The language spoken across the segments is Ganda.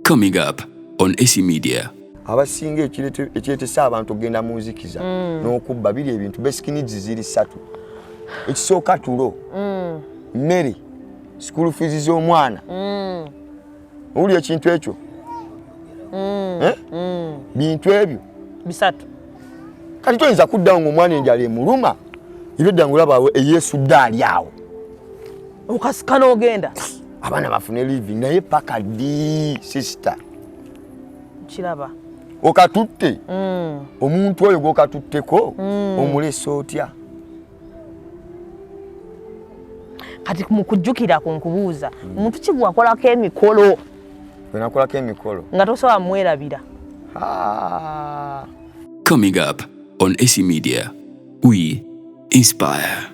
Coming up on SE Media. Abasinga ekiretesa abantu ogenda mu nzikiza n'okubba biri ebintu basic needs ziri 3. Ekisooka tulo, mmere, school fees z'omwana. Uli ekintu ekyo? Bintu ebyo bisatu. Kati toyinza kuddawo ng'omwana enjala emuluma ebedda ng'olaba Yesu ddaali awo. Okasika n'ogenda. Abaana bafune living naye paka di sister. Kiraba. Okatutte. Omuntu oyo gw'okatutteko omulesa otya? Kati mu kujjukira ku nkubuuza omuntu ki gwakolako emikolo? Wenakolako emikolo nga tosobola mwerabira. Coming up on SE Media. We inspire.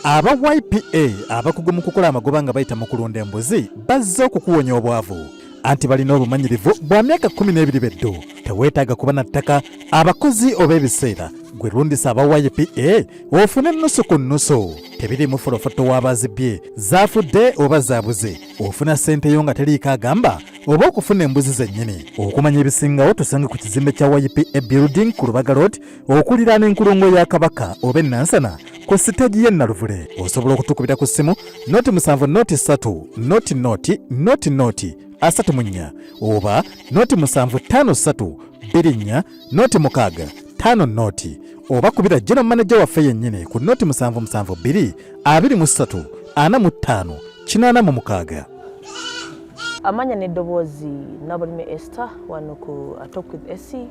Aba YPA abakugu mu kukola amagoba nga bayita mu kulunda embuzi bazze okukuwonya obwavu. Anti balina obumanyirivu bwa myaka 12 beddo. Teweetaaga kuba na ttaka abakozi oba ebiseera. Gwe lundisa aba YPA ofune nusu ku nusu. Tebiri mu folofoto w'abazibye zaafudde oba zaabuze. Ofuna ssente yo nga teriiko agamba oba okufuna embuzi zennyini. Okumanya ebisingawo tusange ku kizimbe kya YPA building ku Lubaga Road okuliraana enkulungo ya Kabaka oba Nansana ku siteegi y'e Naluvule. Osobola okutukubira ku ssimu noti 7 noti 3 noti asatu munya oba noti 753 24 noti 6 5 noti oba kubira general manager waffe yennyini ku noti 772 23 45 86. Amanya n'eddoboozi Nabulime Esther wano ku Talk with SE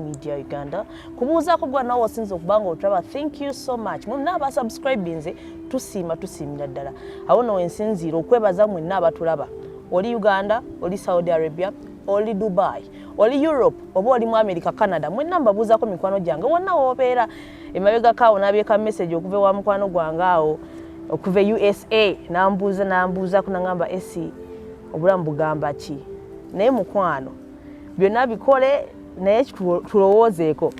Media Uganda. Kubuuzaako gwa nawe osinza okubanga otulaba, thank you so much. Mwenna abasubscribe nze tusiimira ddala. Awo no wensinziira okwebaza mwenna abatulaba. Oli Uganda, oli Saudi Arabia, oli Dubai, oli Europe, oba oli mu America, Canada. Mwenna mbabuuzaako mikwano gyange wonna w'obeera. Emabega kaawo n'abyeka message okuva wa mukwano gwange awo okuva USA nambuuza kunangamba SE obulamu bugamba ki? Naye mukwano byonna bikole naye tulowoozeeko.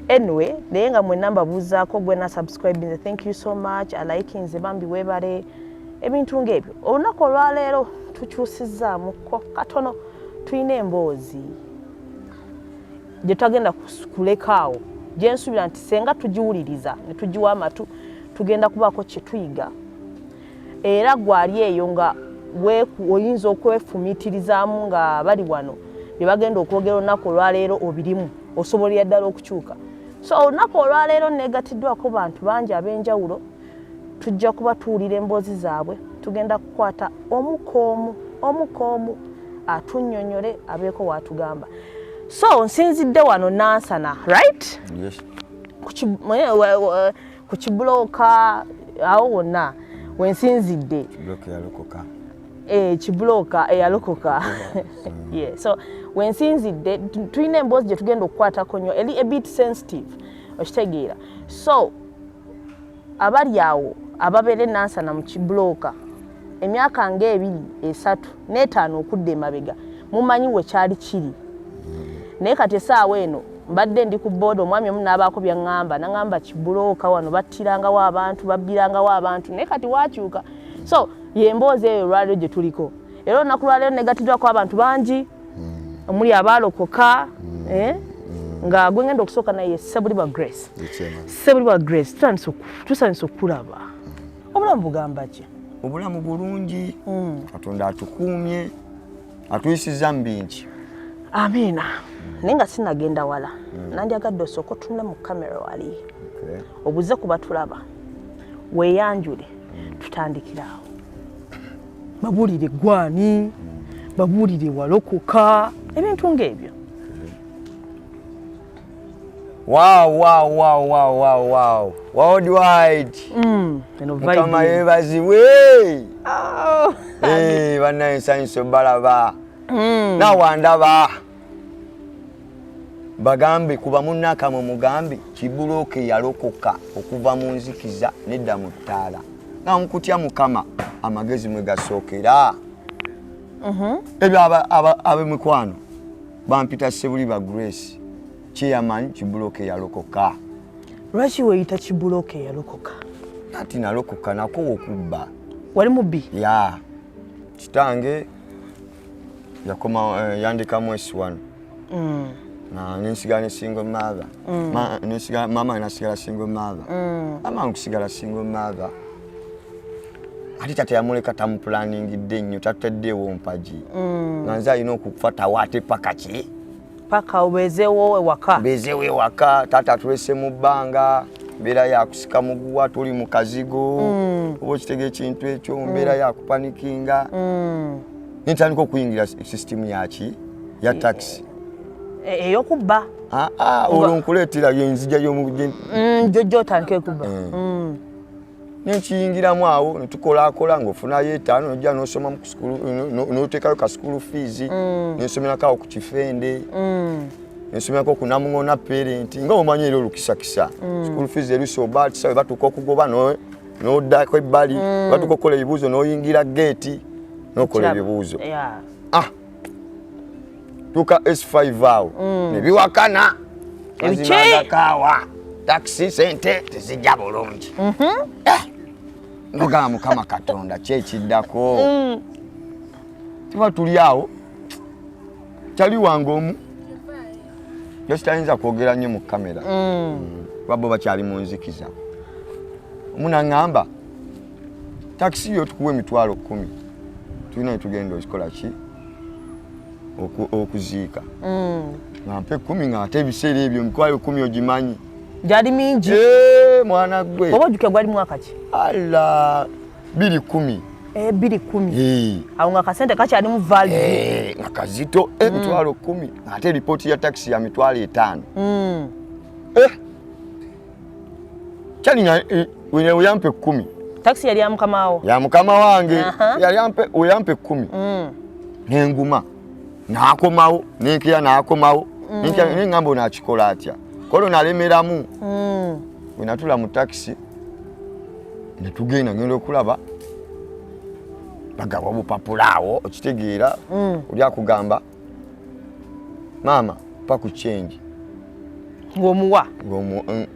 Anyway, naye nga mwenna mbabuuzaako gwe na subscribe, thank you so much. I like nze bambi weebale ebintu ng'ebyo. Olunaku olwaleero tukyusizzaamuko katono. Tulina emboozi gye twagenda kulekaawo gye nsuubira nti senga tugiwuliriza ne tugiwa amatu tugenda kubaako kye tuyiga. Era gwali eyo nga oyinza okwefumiitirizaamu nga bali wano bye bagenda okwogera olunaku olwaleero obirimu osobolera ddala okukyuka. So olunaku olwaleero negatiddwako bantu bangi ab'enjawulo. Tujja kuba tuwulira emboozi zaabwe. Tugenda kukwata omukoomu atunnyonnyole abeeko waatugamba. So nsinzidde wano Nansana, right? Yes. Ku kibuloka awo wonna wensinzidde. Kibuloka yalokoka. Kibuloka eyalokoka. Yeah. So wensinzidde tulina emboozi gye tugenda okukwatako nnyo eri a bit sensitive okitegeera. So abali awo ababeera Nansana mu kibuloka emyaka ng'ebiri 3 n'etaano okudda emabega mumanyi we kyali kiri. Naye kati essaawa eno mbadde ndi ku booda omwami omu n'abaako byaŋŋamba naŋŋamba kibuloka wano battirangawo abantu babbirangawo abantu naye kati waakyuka. So yemboozi eyo olwaleero gye tuliko. Era olunaku lwaleero negatiddwako abantu bangi omuli abaalokoka nga gwe ngenda okusooka naye SSEBULIBA GRACE. SSEBULIBA GRACE tusanyusa okulaba. Obulamu bugamba ki? Obulamu bulungi. Katonda atukuumye atuyisizza mu bingi. Amiina. Naye nga sinagenda wala. Nandyagadde osooka otunula mu kamera wali. Obuze kuba tulaba. Weeyanjule tutandikiraawo. Babuulire gwani, babuulire walokoka, ebintu ng'ebyo. Wow. Worldwide. Mukama yeebazibwe. Bannaye nsanyusa balaba. Nawandaba. Bagambe kuba munnakamwe mugambe kibuloka yalokoka okuva mu nzikiza nedda mu ttaala. Nga nkutya Mukama amagezi mwe gasookera. Ebyo ab'emikwano bampita SSEBULIBA GRACE. Chairman kibuloka yalokoka. Lwaki weeyita kibuloka yalokoka? Ati nalokoka nako okubba. Wali mubbi? Ya. Kitange yakoma yandikamu S1 na nensigala single mother mama nasigala single mother mama nkusigala single mother ati tate yamuleka tamu planning ddennyo tataddewo mpaji nganza ino okufuata wate pakachi paka ubezewo ewaka bezewe waka tata tulese mu bbanga mbera ya kusika muguwa tuli mu kazigo obo kitege kintu ekyo mbera ya kupanikinga nitandika okuyingira system yachi ya taxi eyokubba olunkuleetera yenzija y'omugeni jojo tanke kubba nekiyingiramu awo netukolaakola ng'ofunayo etaano nojja n'osoma mu kusukulu n'oteekayo ka school fees n'ensomerako ku kifende n'ensomerako ku namuŋona parent nga omanyi era olukisakisa school fees erusoba tisawe batuuka okugoba n'oddako ebbali batuuka okukola ebibuuzo n'oyingira geeti n'okola ebibuuzo tuuka S5 awo nebiwakana azimagakaawa taxi sente tezijja bulungi nogamba Mukama Katonda kyekiddako tuba tuli awo kyali wange omu yositayinza kwogera nnyo mu kamera babo bakyali mu nzikiza omunaŋŋamba taxi yo tukuwa emitwalo 10 tulina netugenda okikola ki okuziika ngampe 10 ng'ate ebiseera ebyo emitwalo 10 ogimanyi jali mingi mwana gwe oba ojuke gwali mwaka ki ala 210 210 awo nga kasente kakyali mu value nga kazito emitwalo 10 ate ripoti ya taxi ya mitwalo 5 kyali nga uyampe 10 taxi yali ya mukamawo ya mukama wange yali uyampe 10 nenguma nakomawo nenkya nakomawo nengamba nakikola atya kolo nalemeramu wenatula mu taxi netugenda ngenda okulaba bagaba obupapula awo okitegeera oli akugamba mama mpa ku change ng'omuwa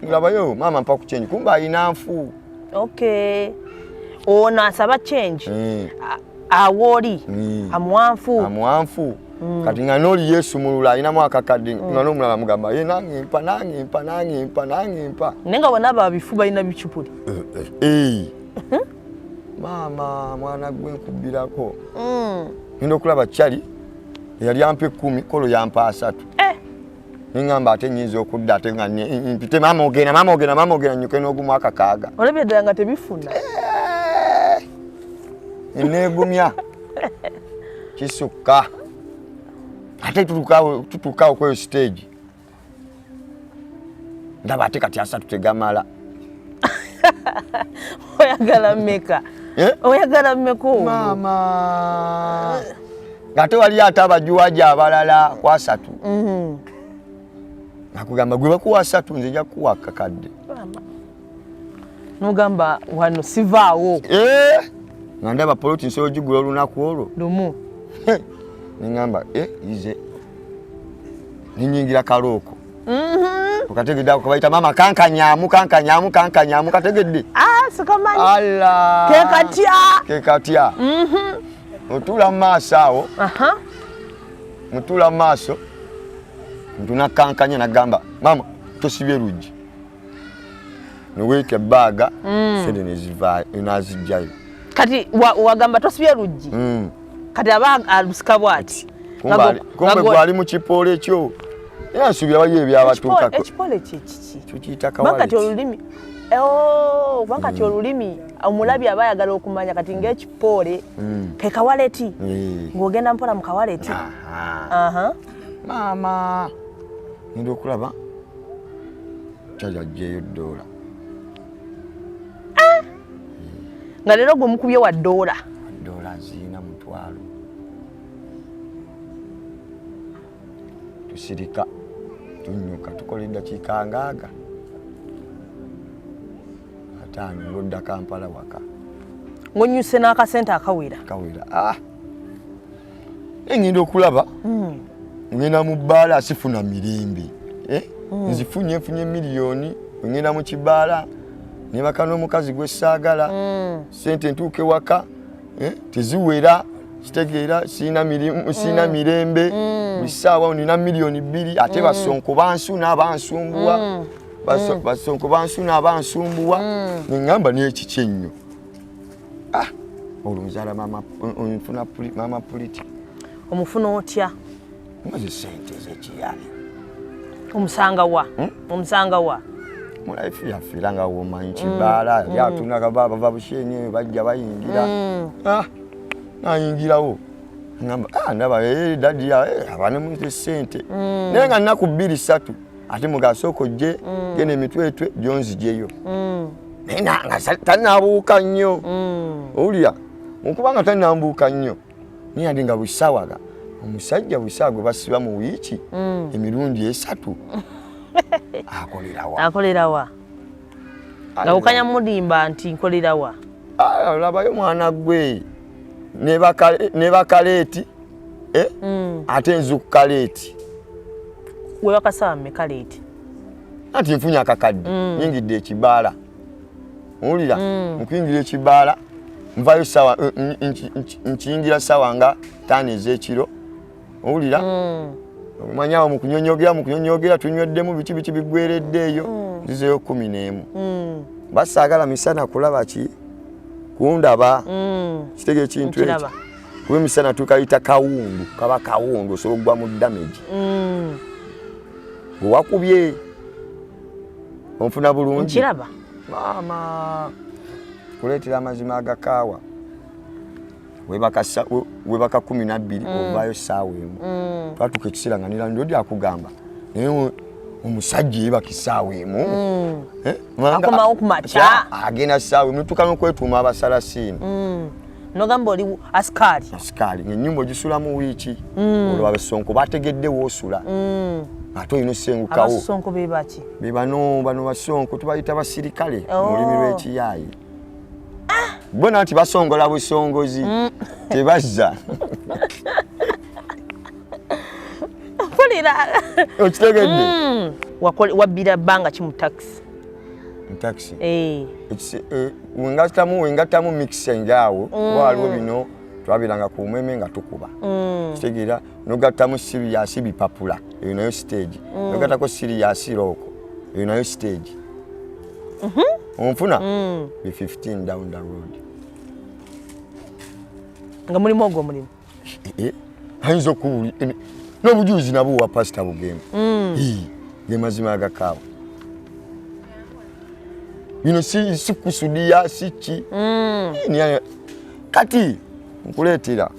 ngulabayo mama mpa ku change kumba alina nfu ono asaba change awooli amuwanfu kati nga n'oli Yesu mulula alinamu akakadde nga n'omulala mugamba ye nange mpa naye nga bonna babifu balina bicupuli maama mwana gwe nkubbirako ngenda okulaba kyali yali ampa 10 kolo yampa 3 nengamba ate nyinza okudda ate nga mpite mama ogenda nyuke n'ogumu akakaaga olabye ddala nga tebifuna eneegumya kisukka ate tutuukawo kweyo stage ndaba ate kati 3 tegamala oyagala mmeka oyagala mmeka owo maama ng'ate wali ate abajuwaja abalala ku 3 nakugamba gwe bakuwa 3 nze nja kuwa kakadde nogamba wano sivaawo nga ndaba poloti nsobola ogigula olunaku olwo lumu nengamba ize ninyingira kalooko okategedde ako kabayita mama kankanyamu kategedde sikamanyi ala kekatya otula mu maaso awo mutula mu maaso ntunakankanya nagamba mama tosibye luggi noweeka ebbaaga sente nazijjayo kati wagamba tosibye luggi kati aba alusika bwati kumbe gwali mu kipoolo ekyo era nsuubira waliyo ebyabatuukako ekipole kiki tukiyita kati olulimi kati olulimi omulabi aba ayagala okumanya kati ng'ekipole ke kawaleti ng'ogenda mpola mu kawaleti maama ngenda okulaba kyaja ajjeeyo $1 nga leero gwe mukubye wa $1 ziina mutwalo tusirika tunyuka tukola eddakiika 6 5 ng'odda Kampala waka ng'onyuse n'akasente akawera ngenda okulaba ngenda mu bbaala sifuna mirembe nfunye miliyoni ngenda mu kibaala nebaka n'omukazi gwe saagala sente ntuuke waka teziwera kitegeera sina mirembe bisaawa nina milioni 2 ate basonko bansuna abansumbuwa basonko bansuna abansumbuwa ngamba n'ekiki ennyo olumuzala mama politi omufuna otya maze sente ez'ekiyali omusanga wa mulaifu yafiira nga womanyi kibaala yatunaka bava bushenye bajja bayingira nayingirawo ngamba ndaba dadi abane mu sente naye nga nnaku 2-3 ate mugasoko gye gene emitwetwe gyonzijeyo naye nga tannabuuka nnyo owulira okubanga tannambuuka nnyo naye andi nga busawaga omusajja busawa gwe basiba mu wiiki emirundi 3 akolerawa nga ukanya mudimba nti nkolerawa labayo mwana gwe ne bakaleeti ate nzu ku kaleeti we bakasame kaleeti ati nfunya akakadde nyingidde ekibaala owulira nkuyingira ekibaala nvayo sawa nkiyingira sawa nga 5 ez'ekiro owulira manyawo mukunyonyogera tunyweddemu biki bigwereddeeyo zizeyo 11 basaagala misana kulaba ki kundaba kitege ekintu ekyo kuba emisana tukayita kawundu kaba kawundu osobola okugwa mu damage bwewakubye onfuna bulungi maama kuleetera amazima agakaawa webaka 12 ovaayo saawa emu twatuka ekiseera nga nirandodi akugamba naye omusajja yebaka essaawa emu akomawo kumakya agenda saawa emu tuka n'okwetuuma abasalasini nogamba oli asikali ng'ennyumba ogisula mu wiiki olwo abasonko bategedde woosula ate olina osengukawo abasonko bebaki bano basonko tubayita basirikale mu lulimi lw'ekiyaayi bona nti basongola busongozi tebazza kulira okitegedde wabbira bbanga ki mu taxi wengatamu mix enjaawo waliwo bino twabiranga ku mweme nga tukuba kitegeera nogattamu siriyasi bipapula eyo nayo stage nogattako siriyasi rooko eyo nayo stage onfuna be 15 down the road nga mulimu ogwo omulimu ayinza okuwuli n'obujulizi nabwo wa pasita Bugembe ge mazima agakaawa bino si kusudia siki kati nkuleetera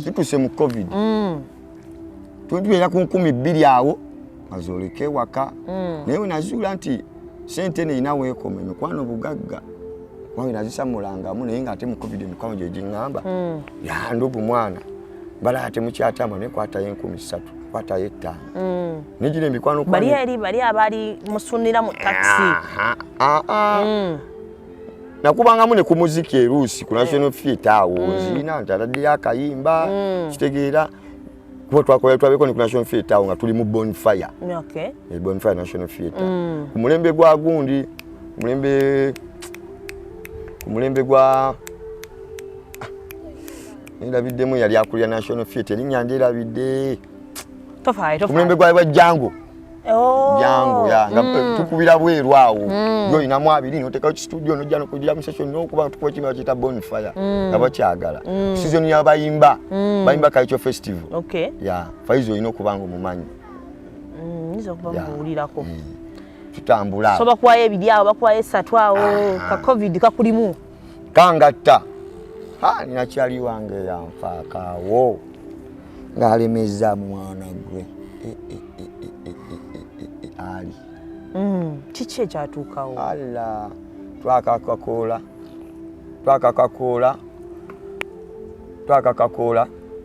tutuse mu covid tubeera ku 12 awo azoleke waka naye wenazuula nti sente neyina weekome mikwano bugagga wange nazisamulangamu naye nga ate mu covid emikwano gye giŋŋamba yandubu mwana bala ate mukyatama naye kwatayo 13 kwatayo 5 nijira emikwano bali abali musunira mu taxi nakubangamu ne ku muziki eruusi ku national theatre awo nzina ntaladdeyo akayimba kitegeera kuba twabeko ne ku national theatre awo nga tuli mu bonfire bonfire national theatre ku mulembe gwa gundi mulembe gwa ndabiddemu yali akulira national theatre erinnya nderabidde ku mulembe gwa jango jango nga tukubira bweru awo yoyinamu 2 notekawo kistudio nojja nokugira mu session nokuba tukuba kimba kita bonfire nga bakyagala season y'abayimba bayimba Kaicho festival faizo olina okubanga omumanyi nyiza okuba muwulirako tutambula so bakuwayo ebiri awo bakuwayo 3 awo ka covid kakulimu kangatta ninakyali wange yanfaakaawo ng'alemeza mwana gwe ali kiki ekyatuukawo alla twakakakoola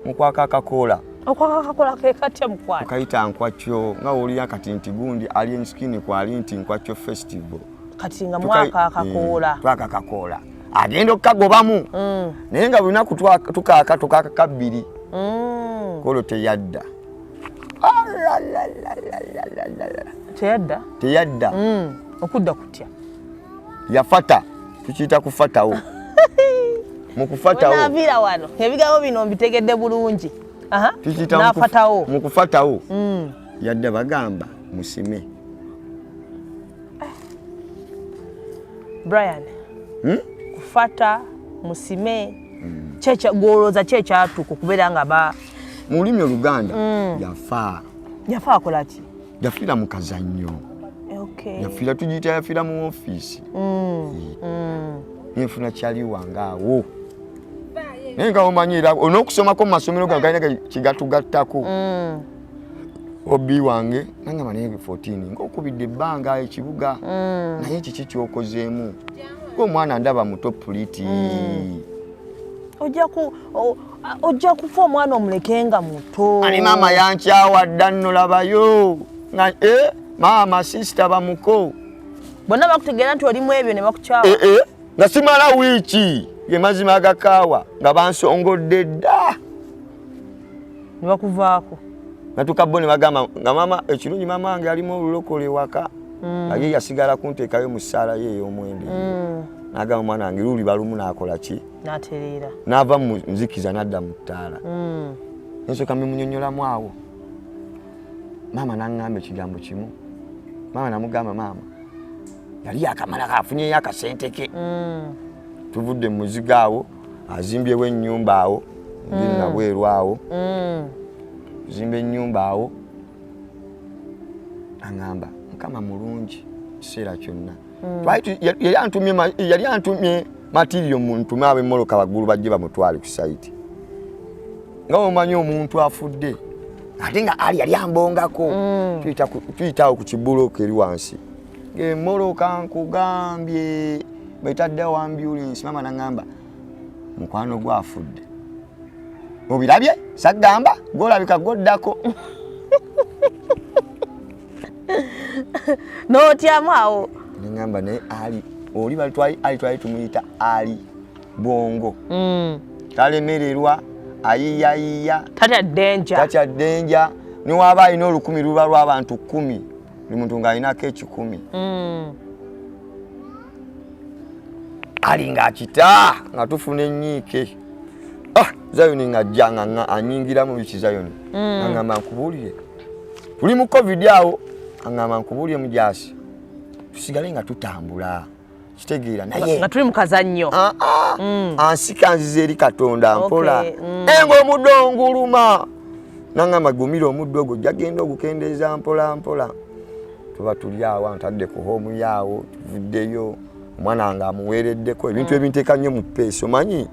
mukwakakakoola okwakakakoola ke katya mukwano kayita nkwakyo nga wulira kati nti gundi alien skin kwali nti nkwakyo festival kati nga mwaka akakoola twakakakoola agenda okukagobamu naye nga lunaku tukaka 2 kolo teyadda teyadda okudda kutya yafata tukiyita kufatawo mukufatawo navira wano ebigambo bino mbitegedde bulungi nafatawo mukufatawo yadde bagamba musime Brian kufata musime checha goloza checha tuko kubera nga ba mu lulimi Oluganda yafa akolaki yafira mu kazannyo yafira tugiyita yafira mu ofiisi nefuna kyali wangaawo naye nga omanyira on'okusomako mu masomero gano galina kigatugattako obi wange nangamba naye 14 ng'okubidde ebbanga ekibuga naye kiki kyokozeemu ng'omwana ndaba muto puliti ojja kufa omwana omulekenga muto ani maama yankyawa dda nno labayo maama sisita bamuko bonna bakutegeera nti olimu ebyo ne bakukyawa nga simala wiiki ge mazima agakaawa nga bansongodde dda ne bakuvaako natukabbo ne bagamba nga maama ekirungi maama wange alimu olulokole waka nga ye yasigala kunteekayo mu ssaala ye ey'omwenge n'agamba omwana wange luli balumu n'akola ki n'atereera n'ava mu nzikiza n'adda mu ttaala nsooka mbimunyonnyolamu awo maama n'aŋŋamba ekigambo kimu maama namugamba maama yali yakamala kaafunyeyo akasente ke tuvudde mu muzigo awo azimbyewo ennyumba awo ngiri nabweru awo zimba ennyumba awo aŋŋamba mukama mulungi kiseera kyonna yali antumye matiriyo muntu maabe moloka baggulu bajje bamutwale ku sayiti nga omanyi omuntu afudde ate nga ali yali ambongako tuyitawo ku kibuloka eri wansi ng'emmoloka nkugambye baitaddewo ambulance maama naŋŋamba mukwano gwafudde obirabye sagamba golabika goddako n'otyamu awo neŋŋamba naye ali oli twali tumuyita ali bwongo talemererwa ayiyayiya tatya ddenja niwaaba alina 10 luba lw'abantu 10 buli muntu ng'alinako 10 ali ng'akita nga tufuna ennyiike zayoni ng'ajja nga anyingiramu biki zayoni aŋŋamba nkubuulire tuli mu covid awo aŋŋamba nkubuulire mujaasi tusigale nga tutambula kitegeera naye nga tuli mu kazannyo ansika nziza eri Katonda mpola engo omuddo onguluma naŋŋamba gumira omuddo ogwo jagenda ogukendeeza mpola mpola tuba tuli awo ntadde ku hoomu yaawo tuvuddeyo omwana nga amuweereddeko ebintu ebinteeka nnyo mu peesi omanyi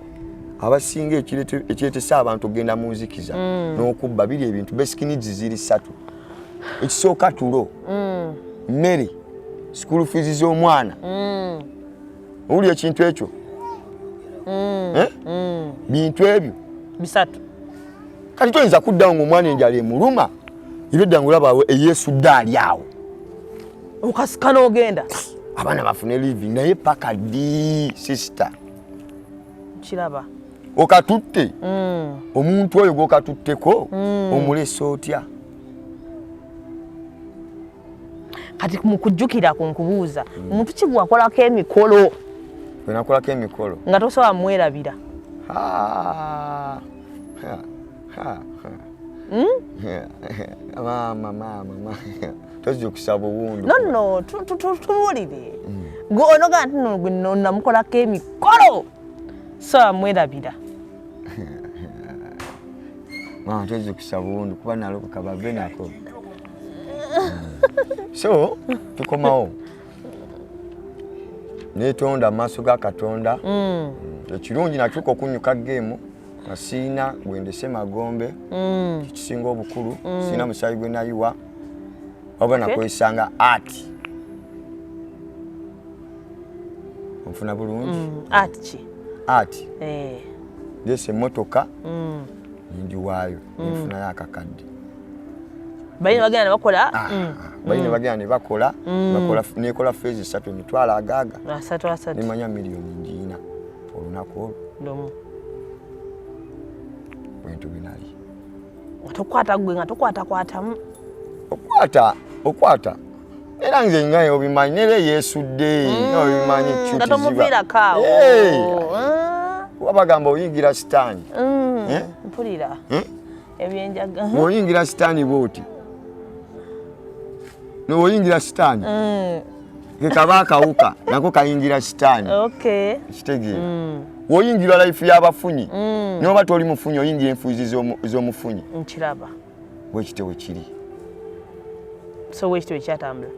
abasinga ekireetesa abantu okugenda mu nzikiza n'okubba biri ebintu basic needs ziri 3 ekisooka tulo mmere school fees z'omwana owuli ekintu ekyo bintu ebyo 3 kati toyinza kuddawo ng'omwana enjala emuluma ebedda ng'olaba eyeesudde ali awo okasika n'ogenda abaana bafune livi naye paka ddi sister kiraba okatutte omuntu oyo gw'okatutteko omulesa otya kati mu kujjukira ku nkubuuza omuntu ki gwakolako emikolo wenakolako emikolo nga tosobola mwerabira mama tozijukisa buwundu no tubuulire gwonoga nti no namukolako emikolo so mwerabira mama tozijukisa buwundu kuba nalokoka bave nako so tukomawo netonda amaaso ga Katonda ekirungi nakyuka okunyuka geemu nga siina gwendese magombe kisinga obukulu siina musaayi gwe nayiwa wabula nakozesanga art onfuna bulungi art ki art ndese emmotoka nindiwaayo nenfunayo akakadde balina bagenda nebakola balina bagenda nebakola nekola feezi 3 emitwalo agaaga nemanya miliyoni njiina olunaku olwo bwentu binali nga tokwatakwatamu okwata era nze ngaye obimanyi nere yeesudde obimanyi nga tomuviirako awo bagamba oyingira sitaani mpulira ebyenjaga oyingira sitaani bwoti noyingira sitaani kekaba akawuka nako kayingira sitaani kitegeera oyingira life y'abafunyi noba toli mufunyi oyingira enfuuzi z'omufunyi nkiraba bwekitewe kiri so wekitewe kyatambula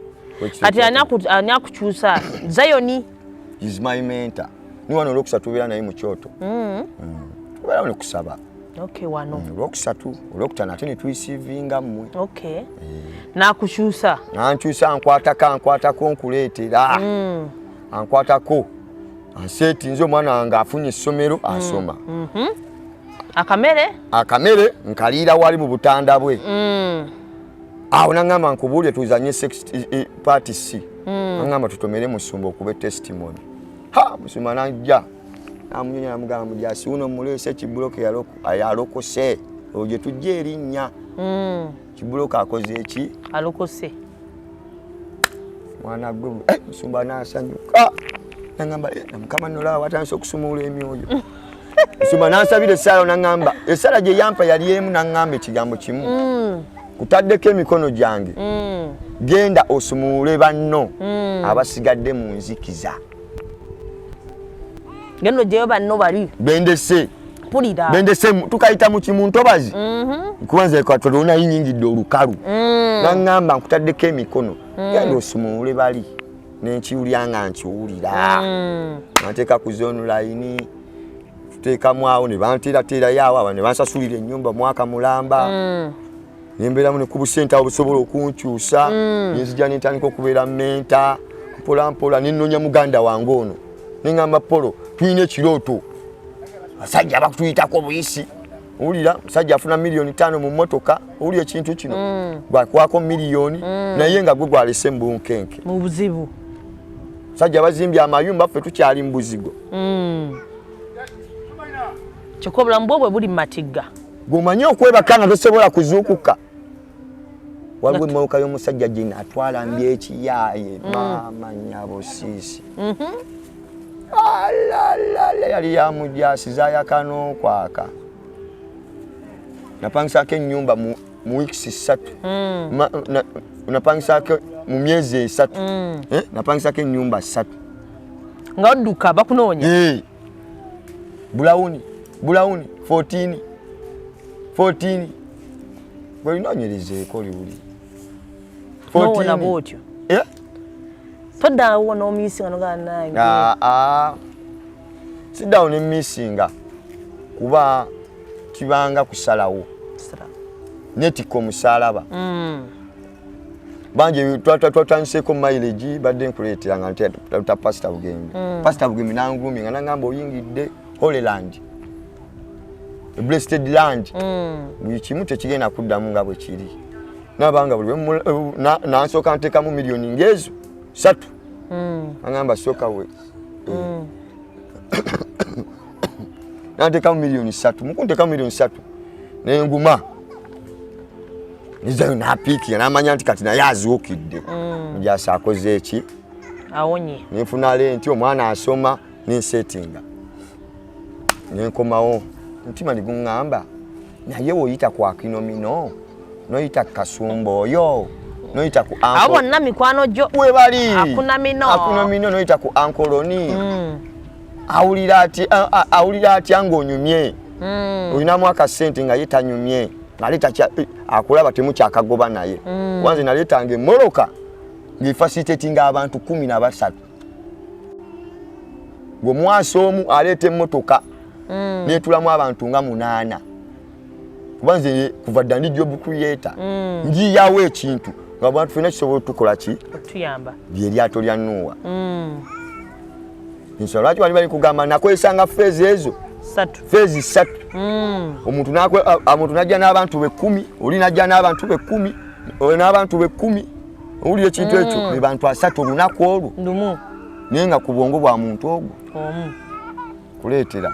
kati ani akukyusa Zayoni is my mentor ni wano olwokusatu tubeera naye mu kyoto tubeera ne kusaba wano olwokusatu olwokutaano ate ne tuyisiivinga mmwe n'akukyusa ankwatako nkuleetera ankwatako anseeti nze omwana wange afunye essomero asoma akamere nkaliira wali mu butanda bwe awo naŋŋamba nkubuulire tuzanye party C naŋŋamba tutomere musumba okuba testimony musumba najja namunyonya namugamba mujasi uno muleese kibuloka yalokose olwo gye tujja erinnya kibuloka akoze eki alokose mwana gwe musumba nasanyuka naŋŋamba namukama nolaba watandise okusumula emyoyo musumba nansabira essala naŋŋamba essala gye yampa yali emu naŋŋamba ekigambo kimu kutaddeko emikono gyange genda osumule banno abasigadde mu nzikiza gendo jeyo banno bali bendese pulira bendese tukayita mu kimuntobazi kubanza ekatolona yinyingidde olukalu naŋŋamba nkutaddeko emikono genda osumule bali nenkiwulyanga nkiwulira nateeka ku zone line tuteekamu awo ne banteerateerayo awo aba ne bansasulira ennyumba mwaka mulamba nembeeramu ne ku busente awo busobola okunkyusa nenzija nentandika okubeera menta mpolampola nennonya muganda wange ono neŋŋamba Polo tulina ekirooto basajja bakutuyitako buyisi owulira musajja afuna $5,000,000 mu mmotoka owulira ekintu kino gwakwako $1,000,000 naye nga gwe gwalese mu bunkenke mu buzibu musajja bazimbye amayumba ffe tukyali mu buzigo kyokka obulamu bwo bwe buli mu matigga gwomanyi okwebaka nga tosobola kuzuukuka waliwo emmoloka y'omusajja gye naatwala mbyekiyaaye maama nnyabo siisi yali yamujasiza yakanokwaka napangisako ennyumba mu weeks 3 napangisako mu myezi 3 napangisako ennyumba 3 nga odduka bakunoonya bulawuni 14 bwelinoonyerezeeko liwuli nowona bwotyo toddawo n'omiisinga nogana nange siddawo nemiisinga kuba kibanga kusalawo netika omusalaba banje twatandiseko mileage badde nkuleeteranga nta pasita Bugembe nangumi nga nangamba oyingidde Holyland blessed land buli kimu tekigenda kuddamu nga bwe kiri nabanga buli nansooka nteekamu $1,000,000 ngezo 3 angamba soka we nanteekamu $1,300,000 mukunteekamu $1,300,000 nenguma nizayo napiikira namanya nti kati naye azuukidde mujasa akoze eki awonye nenfuna lenti omwana asoma nensetinga nenkomawo mutima niguŋŋamba naye woyita ku akinomino noyita kasumba oyo noyita ku abo bonna mikwano gyo we bali akunomino noyita ku ankoloni awulira atya ng'onyumye olinamu akasente nga ye tanyumye naleeta akulaba temukyakagoba naye wanze naleetanga emmoloka ng'efasitetinga abantu 13 ng'omwasi omu aleeta emmotoka netulamu abantu nga 8 kubanze kuva dda ndi job creator njiyawo ekintu nga abantu fena kisobola tukola ki tuyamba byeryato lya Nuwa nsolo lwaki bali kugamba nakozesanga feezi ezo 3 omuntu najja n'abantu be 10 oli najja n'abantu be 10 n'abantu be 10 owulira ekintu ekyo be bantu 3 olunaku olwo naye nga ku bwongo bwa muntu ogwo kuleetera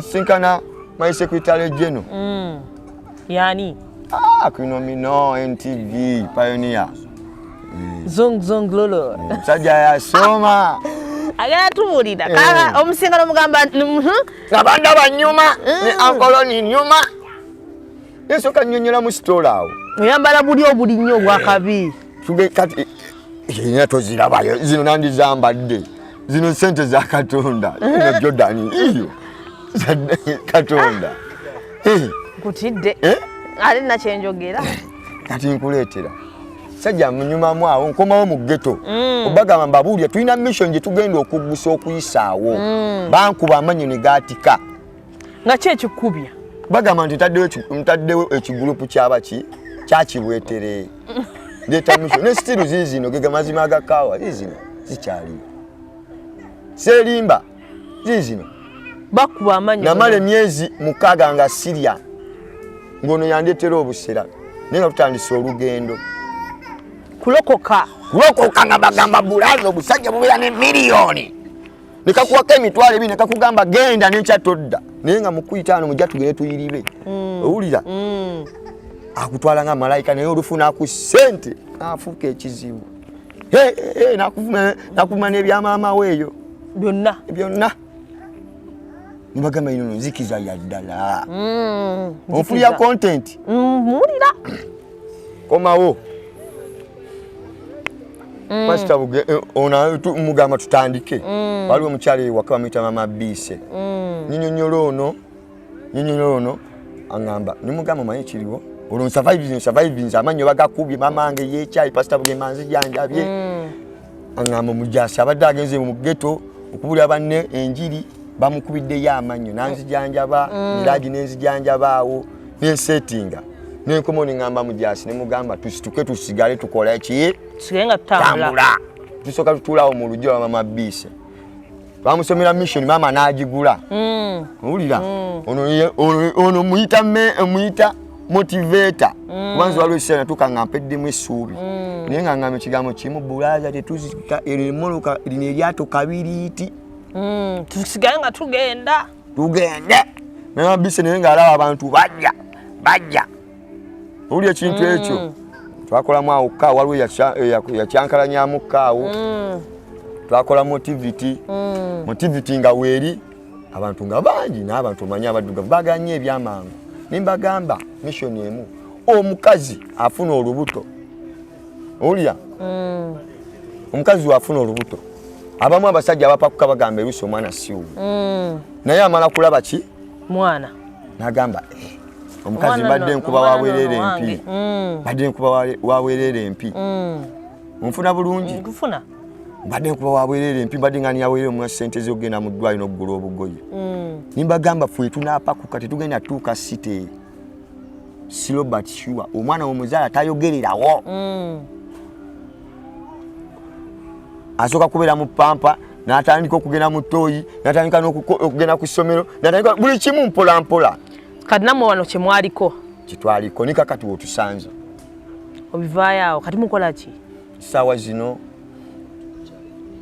sinkana my secretary general yani akinomino NTV pioneer zong lolo musajja yasoma agala tubulira kaka omusinga nomugamba abanda banyuma ne ankoloni nyuma esoka nyonyola mu store awo oyambala buli obuli nnyo bwakabi tuge kati ina tozirabayo zino nandi zambadde zino sente za Katonda ino Jordan iyo Katonda kutidde ali na kyenjogera kati nkuleetera sajja munyuma mwawo nkomawo mu ghetto obagamba mbabulya tulina mission gye tugenda okuggusa okuyisaawo bankuba amanyi ne gatika nga kyekikubya bagamba nti ntaddewo ekigulupu kyakibwetere ndeta mission ne stilu zizino gega mazima agakaawa zizino zikyali serimba zizino bakuba amanyi namale myezi mukaaga nga Syria ngono yandetera obusera nenga tutandise olugendo kulokoka nga bagamba bulazo obusajja bubeera ne miliyoni nikakuwako emitwalo ebiri nekakugamba genda nenkyatodda naye nga mukuyitaano mujja tugende tuyiribe owulira akutwala nga malayika naye olufuna ku ssente afuuka ekizibu nakuvuma n'ebyamaama weeyo byonna nibagamba ino nzikiza yaddala onfulya content muwulira komawo Pastor ona mugamba tutandike waliwo omukyala ewaka bamuyita mama Bise nyinyonyolo ono angamba nimugamba manyi kiriwo olwo surviving amanyo bagakubye mamange yekyali Pastor Bugembe nzijanjabye angamba mujasi abadde agenze mu ghetto okubulya banne enjiri bamukubiddeyo amanyo nanzijanjaba miraji nenzijanjabaawo nensetinga nenkomo ningamba mujasi nemugamba tusituke tusigale tukola eki sigenga tambula tusoka tutulawo mu lujjo lwa mama Bise bamusomera mission mama najigula owulira ono muyita motivator kubanza waliwo ekiseera tukanga mpeddemu essuubi naye nga ngamba ekigambo kimu bulaza tetuzika erimoloka lino eryato kabiriiti tusigale nga tugende mama Bise naye nga alaba abantu bajja owulya ekintu ekyo twakolamu awo kaawo waliwo yakyankalanyamu kaawo twakola motivity nga weeri abantu nga bangi n'abantu omanyi abaddugavu baganye ebyamangu nimbagamba mission emu omukazi afuna olubuto owulya omukazi wafuna olubuto abamu abasajja abapakuka bagamba erusi omwana siwo naye amala kulaba ki mwana nagamba omukazi badde nkuba wawerere empi onfuna bulungi nkufuna badde nkuba wawerere empi badde ngani yawerere mu sente zogenda mu ddwaliro n'okugula obugoye nimbagamba ffe tunapakuka tetugenda tuuka site slow but sure omwana omuzaala tayogererawo asooka kubeera mu pampa n'atandika okugenda mu ttooyi n'atandika okugenda ku ssomero n'atandika buli kimu mpolampola kati nammwe wano kyemwaliko kitwaliko nikakati wotusanze obivaayo awo kati mukola ki essaawa zino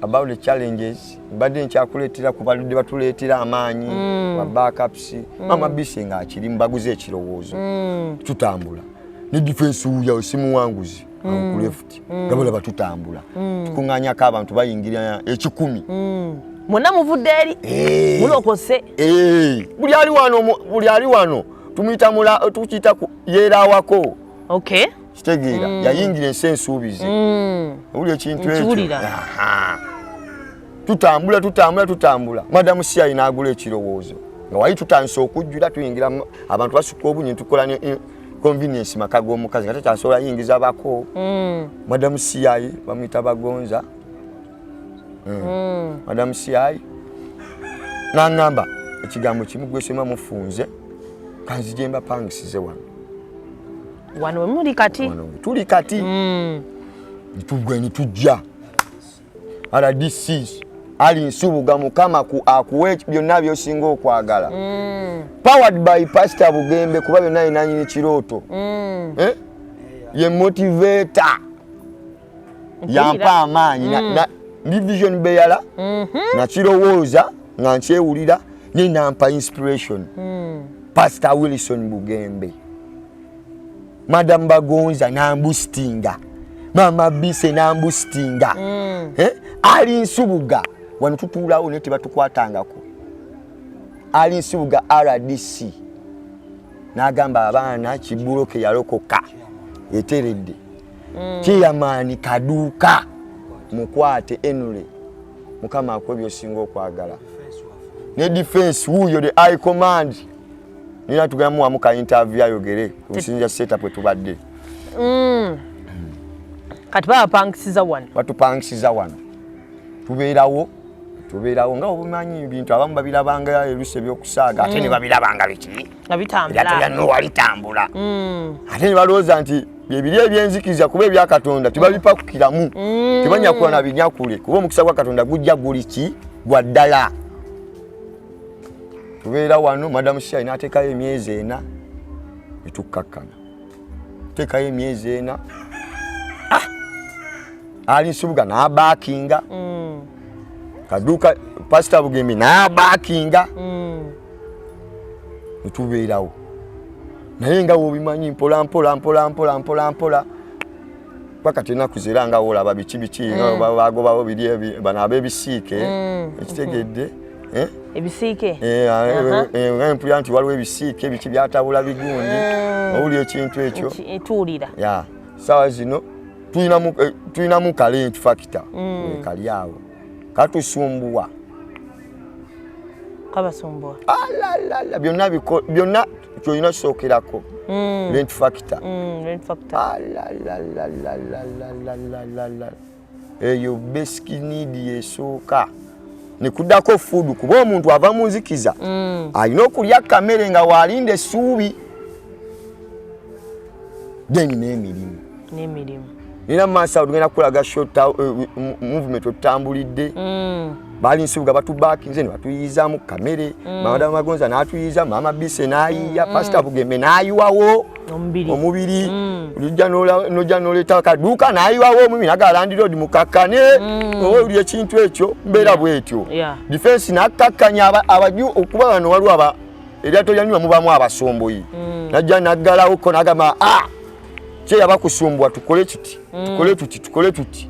about the challenges badde nkyakuleetera ku baludde batuleetera amaanyi ba backups mama Bise nga akiri mbaguze ekirowoozo tutambula ne defense uya osimuwanguzi ku left gabula batutambula tukuŋŋaanyako abantu bayingira 10 mwonna muvudde eri mulokose buli ali wano tumuyita tukiyita yeerawako okay kitegeera yayingira ensi ensuubize owulya ekintu ekyo tutambula madamu CI n'agula ekirowoozo nga wali tutandise okujjula tuyingira abantu basuka obunyi tukola ne convenience maka g'omukazi nga tekyasobola yingiza bako madamu CI bamuyita bagonza madamu CI n'angamba ekigambo kimu gwesema mufunze kanzije mbapangisize wano wemuli kati tuli kati nitujja RDC ali nsubuga mukama akuwe byonna byosinga okwagala powered by Pastor Bugembe kuba byonna inanyini kirooto ye motivator yampa amaanyi ndi vision beyala nakirowooza nga nkyewulira ninampa inspiration Pastor Wilson Bugembe Madam Bagonza nambustinga Mama Bise nambustinga ali nsubuga wano tutuulawo ne tebatukwatangako. Ali Nsibuga RDC n'agamba abaana Kibuloka yalokoka eteredde. Kiyamaani kaduuka mukwate enule mukama akwebyo singa okwagala. Ne defense wuyo the high command nina tugamu amuka interview ayogere kusinja setup we tubadde. Kati bapangisiza wano. Batupangisiza wano. Tubeerawo nga obumanyi ebintu abamu babirabanga eruse by'okusaaga ate ne babirabanga biki nabitambula ya no walitambula ate ne balowooza nti ebiri ebyenzikiza kuba ebya Katonda tebabipakukiramu tebanya kuba na binyakule kuba omukisa gwa Katonda gujja guli ki gwa ddala. Tubeera wano Madam Shai n'ateekayo emyezi 4 etukkakkana teekayo emyezi 4 Ali Nsibuga n'abaakinga kaduka Pastor Bugembe n'abaakinga tubeerawo naye nga wobimanyi mpola pakati ennaku zira nga wolaba biki nga bagobawo biri bano ab'ebisiike ekitegedde ebisiike nga empulira nti waliwo ebisiike biki byatabula bigundi owuli ekintu ekyo etuulira sawa zino tulinamu kalenti factor kali awo katusumbuwa kabasumbuwa byonna kyolina sookerako rent factor eyo basic need yesooka nekuddako food kuba omuntu ava mu nzikiza alina okulya kamere nga waalinda essuubi then n'emirimu nina maaso awo tugenda kukolaga short movement otutambulidde Bali Nsibuga batubaakinze ne batuyizaamu kamere Mama Magonza n'atuyiza Mama Bise n'ayiya Pastor Bugembe n'ayiwawo omubiri nojja n'oleeta kaduuka n'ayiwawo omubiri nagalandira odi mukakkane owulira ekintu ekyo mbeera bwetyo defense n'akkakkanya abaju okuba bano waliwo eryato lyanyuma mubamu abasomboyi najja naggalawoko n'agamba kyeyaba kusumbwa tukole tuti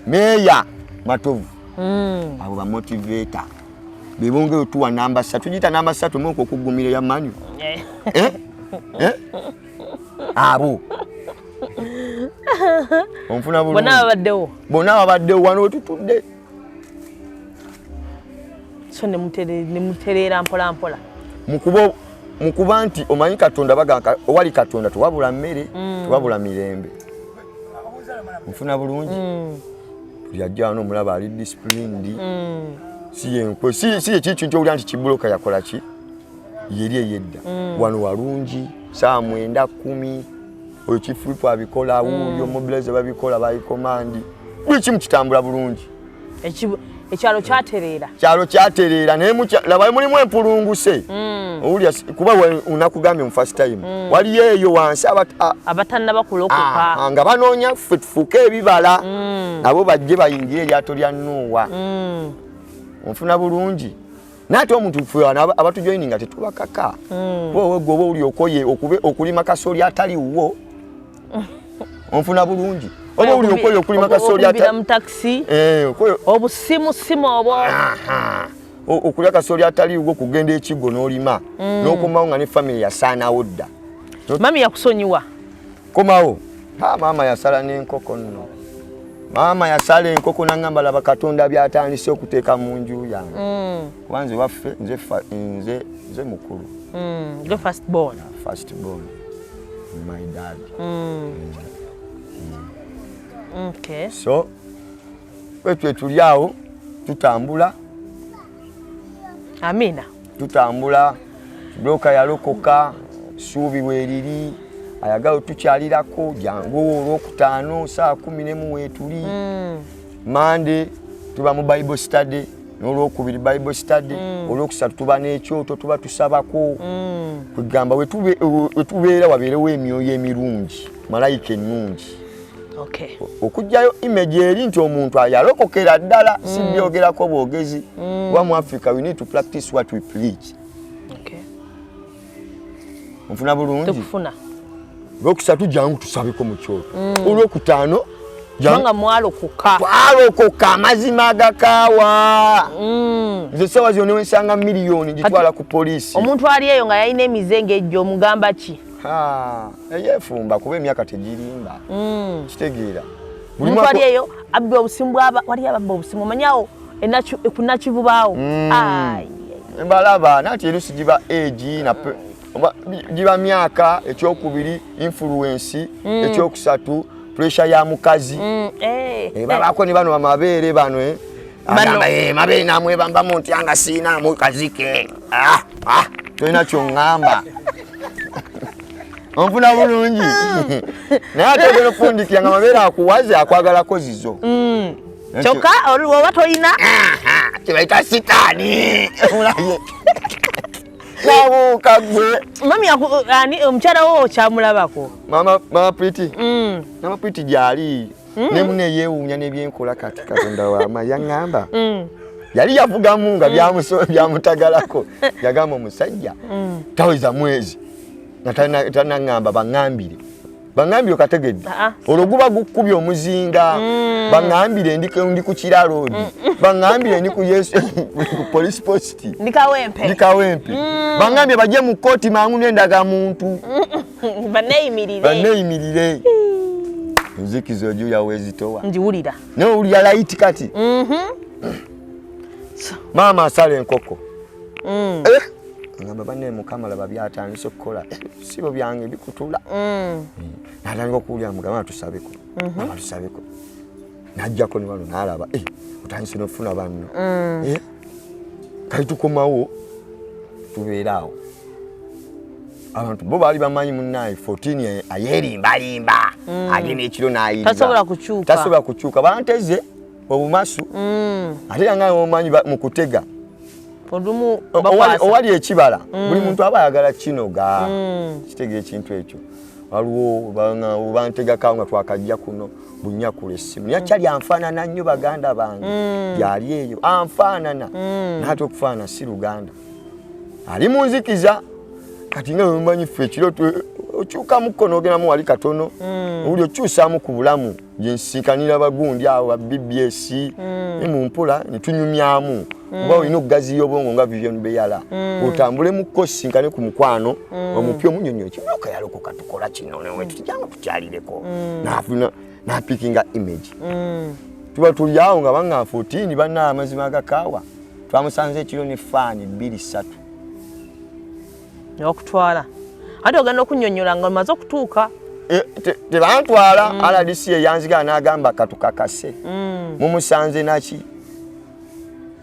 meya Matovu abo ba motivator bebongero tuwa namba 3 tujita namba 3 moko kugumira ya manyu abo onfuna bulu bona abaddewo wano tutudde so ne muterera mpola mukuba nti omanyi Katonda bagamba owali Katonda tuwabula mmere tuwabula mirembe onfuna bulungi yajja no mulaba ali disciplined si ekintu ky'owulira nti Kibuloka yakola ki yeri eyedda wano walungi saa 9 10 oyo kifulipo abikola wuyo mobilize babikola bayi command buli kimu kitambula bulungi ekyalo kyatereera naye laba mulimu empulunguse owulira kuba unakugambye mu first time waliyo eyo wansi abatannaba kulokoka nga banoonya ffe tufuuke ebibala nabo bajje bayingire eryato lya Nuuwa onfuna bulungi naate omuntu ffe abatujoyininga tetubakaka wowe gwoba oli okoye okulima kasooli atali wo onfuna bulungi oba oli okoye okulima kasooli atali mu taxi obusimu obo okulya kasooli atali wo kugenda ekigo n'olima n'okomawo nga ne family yasaanawo dda mami yakusonyiwa komawo maama yasala n'enkoko nno maama yasala enkoko n'angamba laba Katonda byatandise okuteeka mu nju yange kubanze waffe nze mukulu the first born my dad okay so wetwe tuli awo tutambula amina tutambula Kibuloka yalokoka suubi weeriri ayagala tukyalirako jangu olwokutaano saa 10 weetuli Monday tuba mu Bible study n'olwokubiri Bible study olwokusatu tuba n'ekyoto tuba tusabako kugamba wetubeera wabeerewo emyoyo emirungi malayika ennungi okujjayo image eri nti omuntu ayalokokera ddala si byogerako bwogezi kuba mu Africa we need to practice what we preach onfuna bulungi olwokusatu jangu tusabeko mu kyoto olwokutaano Janga mwalokoka. Mwalokoka amazima agakaawa. Nze sawa zino wensanga miliyoni gitwala ku poliisi. Omuntu ali eyo nga yalina emizenge ejjo mugamba ki? Yefumba kuba emyaka tegirimba. Kitegeera. Omuntu ali eyo abba obusimu wali abba obusimu omanyawo kunakibubaawo. Mbalaba nati erusi giba age na giba myaka ekyokubiri influence ekyokusatu pressure ya mukazi. Babako ni bano bamabeere bano agamba mabeere namwe bamba muntu yanga sina mu kazike. Toina kyongamba. Onfuna bulungi. Naye atogera okufundikira nga mabeere akuwaze akwagala kozizo. Choka oba toyina kibaita sitani. Kabuka gwe. Mami ani omukyala wo kyamulabako? Mama Pretty. Mama Pretty gyali. Ne mune yeewunya nebyenkola kati Katonda wa yangamba. Yali yavugamu nga byamutagalako. Yagamba omusajja taweza mwezi. Natana ngamba bangambire. Bangambire okategedde. Ologuba gukubye omuzinga. Bangambire ndi ku kiralo. Bangambire ndi ku police post. Ndikawempe. Bangambire baje mu koti mangu nendaga muntu. Baneyimirire. Nzikizo juu ya wezi towa. Njiwulira. No uli ya laiti kati. Mama asale enkoko. Ngamba bane mukamala babyatandise okukola. Sibo byange bikutula. Natandika okuwulira mugamba tusabeko. Mama tusabeko. Najjako ni wano nalaba. Utandise nofuna banno. Kali tukomawo tubeerawo. Abantu bo bali bamanyi munnaye 14 ayerimbalimba. Agene ekiro nayirinda. Tasobola kukyuka. Banteze obumasu. Ate yanga omanyi mu kutega. Owali ekibala buli muntu aba ayagala kinoga kitege ekintu ekyo waliwo bantega kanga twakajja kuno bunyakula essimu yakyali anfaanana nnyo baganda bange yali eyo anfaanana naate okufaana si Luganda ali munzikiza kati nga mumanyi ffe ekiro okyuka mukono ogendamu wali katono owuli okyusaamu ku bulamu gyensikanira bagundi awo ba BBS mumpola netunyumyamu kuba olina okugaziya obwongo nga Vivian Beyala otambule mu kosinkane ku mukwano omupya omunyonyo ekibuloka yalokoka tukola kino newe tutijanga tukyalireko napikinga image tuba tuli awo nga banga 14 banna amazima agakaawa twamusanze ekiro ne faani 2-3 okutwala ate ogenda okunyonyola nga omaze okutuuka tebantwala RDC yanziga n'agamba katukakase mumusanze naki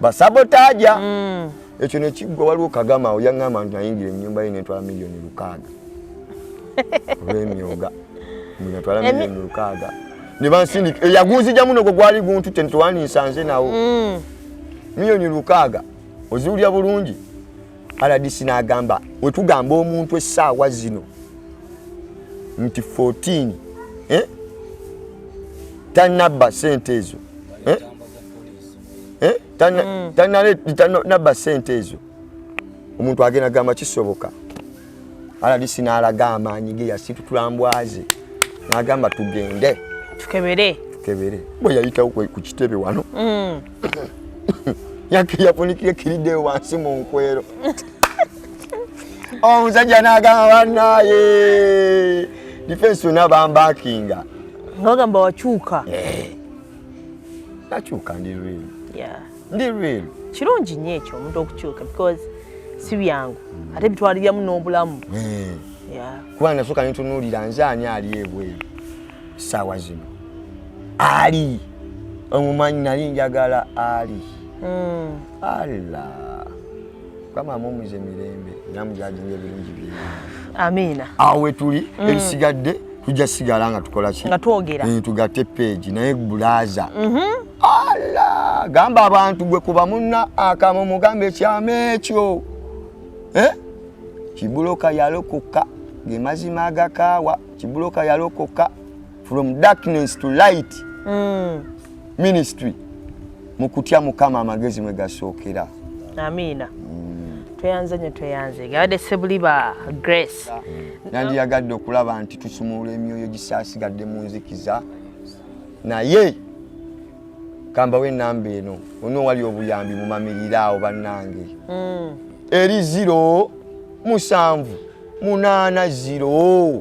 basabotaja ekyo nekiggwa waliwo kagama oyangamba nti nayingira ennyumba ye netwala miliyoni 600 olw'emyoga netwala miliyoni 600 ne bansindika yagunzija muno gwe gwali guntu tetwanisanze nawo miliyoni 600 oziwulya bulungi RDC n'agamba wetugamba omuntu essaawa zino nti 14 tanabba sente ezo tanabba sente ezo omuntu agenda gamba kisoboka RDC n'alaga amaanyi ge yasitutulambwaze n'agamba tugende tukebere bwe yayitawo ku kitebe wano yafunikire kiridde wansi mu nkwero omusajja n'agamba bannaye defense n'abambakinga n'ogamba wakyuka nakyuka ndi real kirungi nnyo ekyo omuntu okukyuka because si byangu ate bitwaliryamu n'obulamu kuba nasooka netunuulira nze ani ali ebweru essaawa zino ali omumanyi nali njagala ali alla kwamama omuze mirembe namujajinga ebirungi bye amina awo wetuli ebisigadde tujja sigala nga tukola ki nga twogera tugatte page naye bulaza alla gamba abantu gwe kuba munna akama mugambe ekyama ekyo kibuloka yalokoka ge mazima agakaawa kibuloka yalokoka from darkness to light ministry mukutya mukama amagezi mwe gasookera amina tweyanze gabadde SSEBULIBA GRACE nandi yagadde okulaba nti tusumula emyoyo gisaasigadde mu nzikiza naye kamba we namba eno ono wali obuyambi mumamirirawo bannange eri 0 7 8 0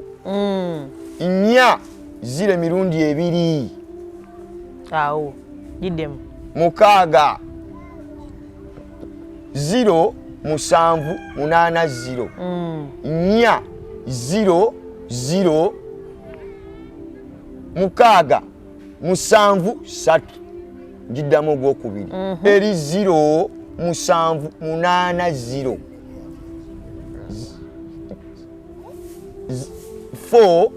nya 0 mirundi 2 awo giddemu mukaaga 0 7 8 0 nya 0 0 mukaaga 7 3 giddamu ogwokubiri eri 0 7 8 0 4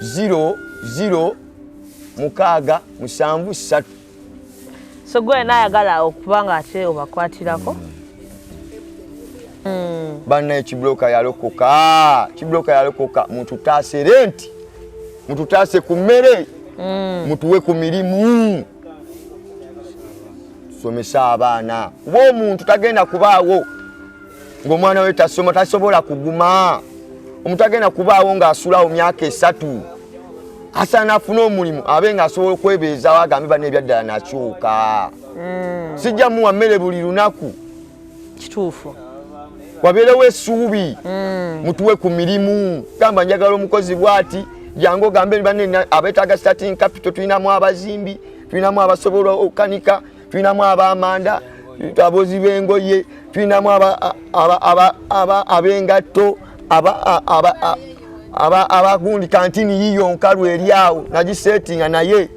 0 0 mukaaga 7 3 so gwe nayagala okubanga ate obakwatirako banna kibuloka yalokoka mututaase renti mututaase ku mmere mutuwe ku mirimu somesa abaana ng'omuntu tagenda kubaawo ng'omwana we tasoma tasobola kuguma omuntu agenda kubaawo ng'asulawo myaka 3 asaana afune omulimu abe ng'asobola okwebeezaawo agambe banne ebyaddala nakyuka sijja muwa mmere buli lunaku kituufu wabeerewo essuubi mutuwe ku mirimu gamba njagala omukozi bw'ati jangu ogambe banne abeetaaga starting capital tulinamu abazimbi tulinamu abasobola okukanika tulinamu abamanda abaozi b'engoye tulinamu ab'engatto abagundi kantini yiyo nkalu eri awo nagisetinga naye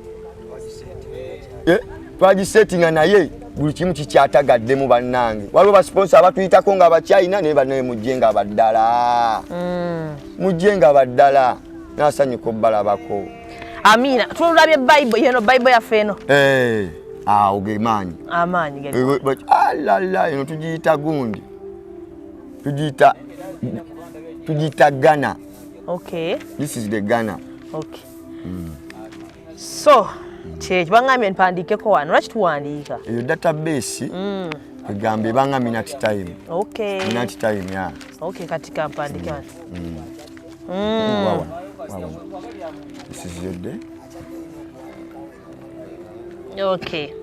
twagisetinga naye buli kimu kikyatagaddemu bannange waliwo basponsa abatuyitako nga abakyayina naye bannaye mujje nga baddala mujje nga baddala nasanyuka obbalabako amina tulabye Bible yeno Bible yaffe eno awo ge maanyi amaanyi alala eno tugiyita gundi tugiyita Ghana. Okay, this is the Ghana. Okay. So cheche bangamye mpandikeko wano lwaki tuwandiika eyo database egambe banga minute time. Okay, minute time ya okay katika mpandike wano wow. This is your day. Okay.